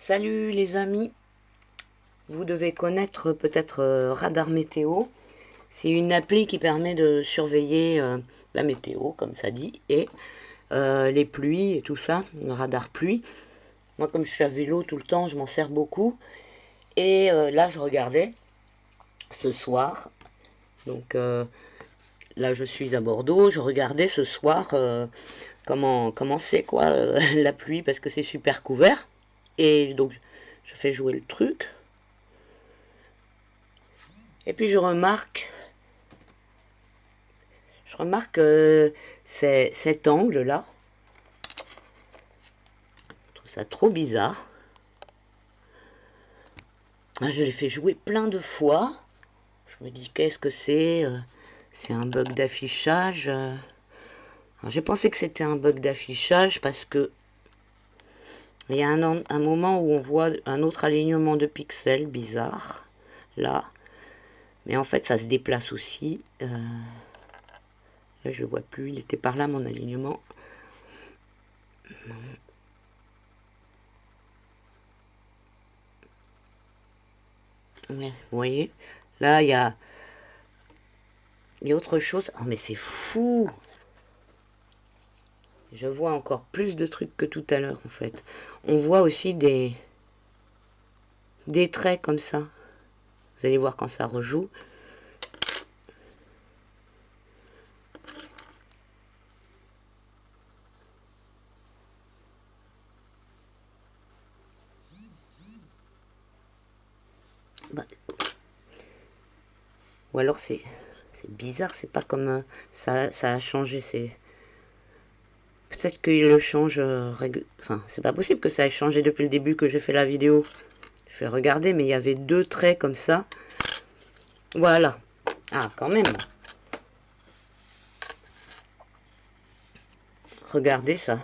Salut les amis, vous devez connaître peut-être Radar Météo. C'est une appli qui permet de surveiller la météo, comme ça dit, et les pluies et tout ça, le radar pluie. Moi, comme je suis à vélo tout le temps, je m'en sers beaucoup. Et là, je regardais ce soir, donc là, je suis à Bordeaux, je regardais ce soir comment c'est quoi la pluie, parce que c'est super couvert. Et donc, je fais jouer le truc. Et puis je remarque cet angle-là. Je trouve ça trop bizarre. Je l'ai fait jouer plein de fois. Je me dis, qu'est-ce que c'est? C'est un bug d'affichage. J'ai pensé que c'était un bug d'affichage parce que il y a un moment où on voit un autre alignement de pixels bizarre. Là. Mais en fait, ça se déplace aussi. Là, je le vois plus. Il était par là, mon alignement. Non. Ouais, vous voyez, là, il y a autre chose. Oh, mais c'est fou! Je vois encore plus de trucs que tout à l'heure, en fait. On voit aussi des traits comme ça. Vous allez voir quand ça rejoue. Bah, ou alors c'est bizarre, c'est pas comme ça a changé. C'est peut-être qu'il le change. Enfin, c'est pas possible que ça ait changé depuis le début que j'ai fait la vidéo. Je vais regarder, mais il y avait deux traits comme ça. Voilà. Ah, quand même. Regardez ça.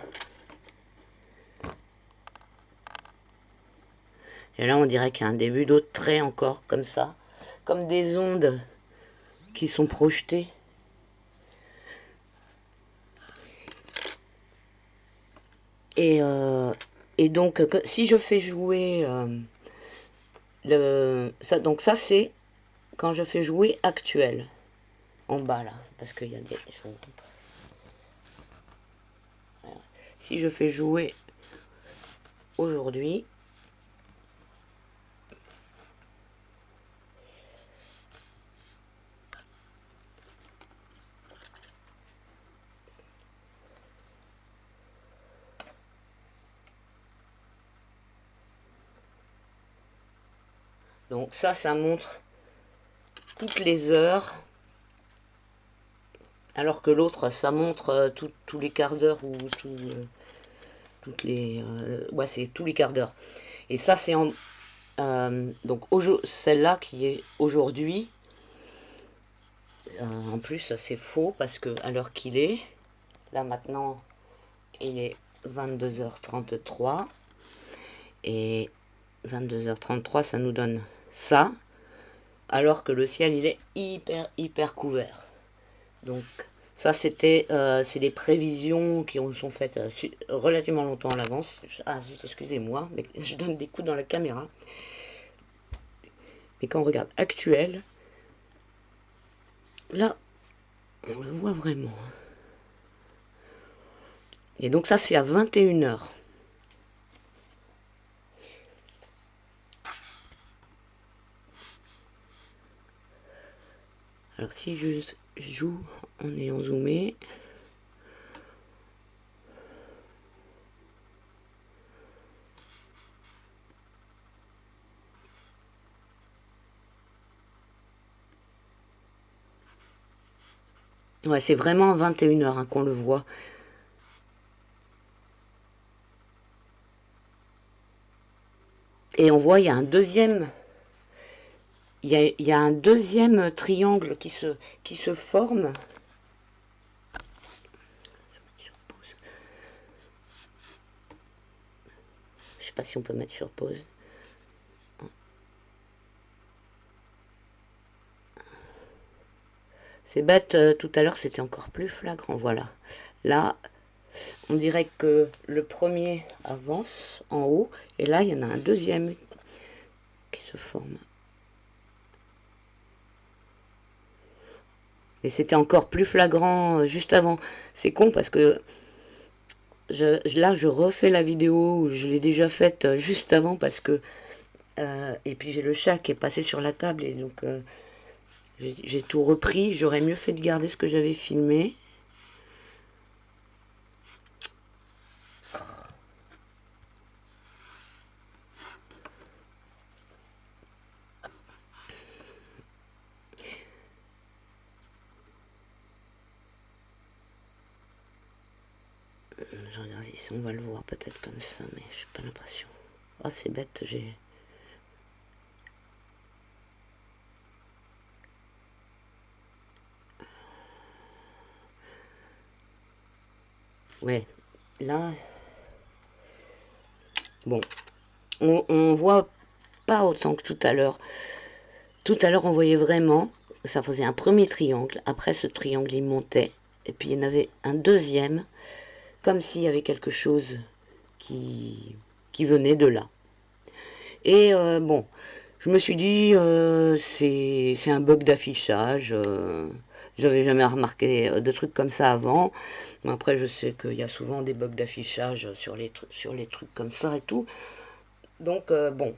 Et là, on dirait qu'il y a un début d'autres traits encore, comme ça. Comme des ondes qui sont projetées. Et, et donc, si je fais jouer donc ça c'est quand je fais jouer actuel. En bas là, parce qu'il y a des choses. Voilà. Si je fais jouer aujourd'hui, donc ça montre toutes les heures, alors que l'autre ça montre tous les quarts d'heure ou toutes les ouais, c'est tous les quarts d'heure. Et ça c'est donc celle-là qui est aujourd'hui. En plus c'est faux parce que à l'heure qu'il est là maintenant il est 22h33 et 22h33 ça nous donne ça, alors que le ciel il est hyper couvert. Donc ça c'est les prévisions qui sont faites relativement longtemps à l'avance. Ah zut, excusez-moi, mais je donne des coups dans la caméra. Mais quand on regarde actuel, là on le voit vraiment. Et donc ça c'est à 21h. Alors si je joue en ayant zoomé, ouais, c'est vraiment à 21h qu'on le voit. Et on voit, il y a un deuxième, il y a un deuxième triangle qui se forme. Je sais pas si on peut mettre sur pause. C'est bête, tout à l'heure c'était encore plus flagrant, voilà. Là, On dirait que le premier avance en haut, et là il y en a un deuxième qui se forme. Et c'était encore plus flagrant juste avant. C'est con parce que là je refais la vidéo, je l'ai déjà faite juste avant parce que... et puis j'ai le chat qui est passé sur la table et donc j'ai tout repris. J'aurais mieux fait de garder ce que j'avais filmé. Je regarde ici, on va le voir peut-être comme ça, mais j'ai pas l'impression. Ah, c'est bête, j'ai... Ouais, là... Bon, on voit pas autant que tout à l'heure. Tout à l'heure, on voyait vraiment, ça faisait un premier triangle. Après, ce triangle, il montait. Et puis, il y en avait un deuxième, comme s'il y avait quelque chose qui venait de là. Et bon, je me suis dit, c'est un bug d'affichage. J'avais jamais remarqué de trucs comme ça avant. Après, je sais qu'il y a souvent des bugs d'affichage sur les trucs comme ça et tout. Donc, bon,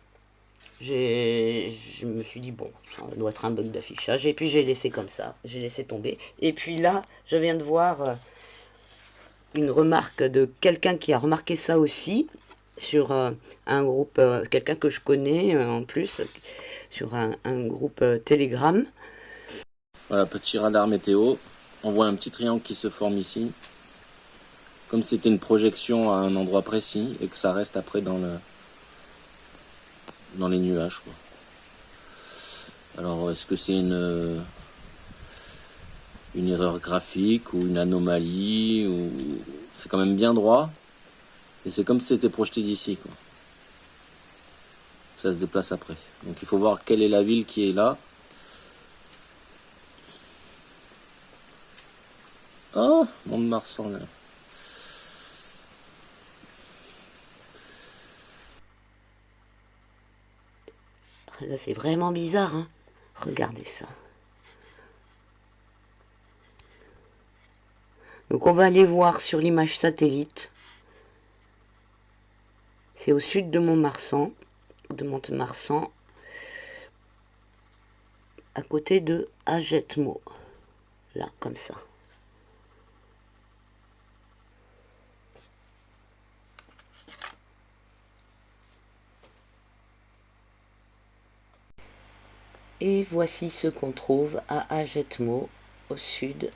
je me suis dit, bon, ça doit être un bug d'affichage. Et puis, j'ai laissé comme ça. J'ai laissé tomber. Et puis là, je viens de voir une remarque de quelqu'un qui a remarqué ça aussi sur un groupe, quelqu'un que je connais en plus, sur un groupe Telegram. Voilà, petit radar météo. On voit un petit triangle qui se forme ici. Comme si c'était une projection à un endroit précis et que ça reste après dans les nuages, quoi. Alors, est-ce que c'est une erreur graphique ou une anomalie ou... C'est quand même bien droit. Et c'est comme si c'était projeté d'ici, quoi. Ça se déplace après. Donc il faut voir quelle est la ville qui est là. Oh, Mont-de-Marsan, là. Là, c'est vraiment bizarre, hein. Regardez ça. Donc on va aller voir sur l'image satellite. C'est au sud de Mont-de-Marsan, à côté de Agetmo. Là, comme ça. Et voici ce qu'on trouve à Agetmo, au sud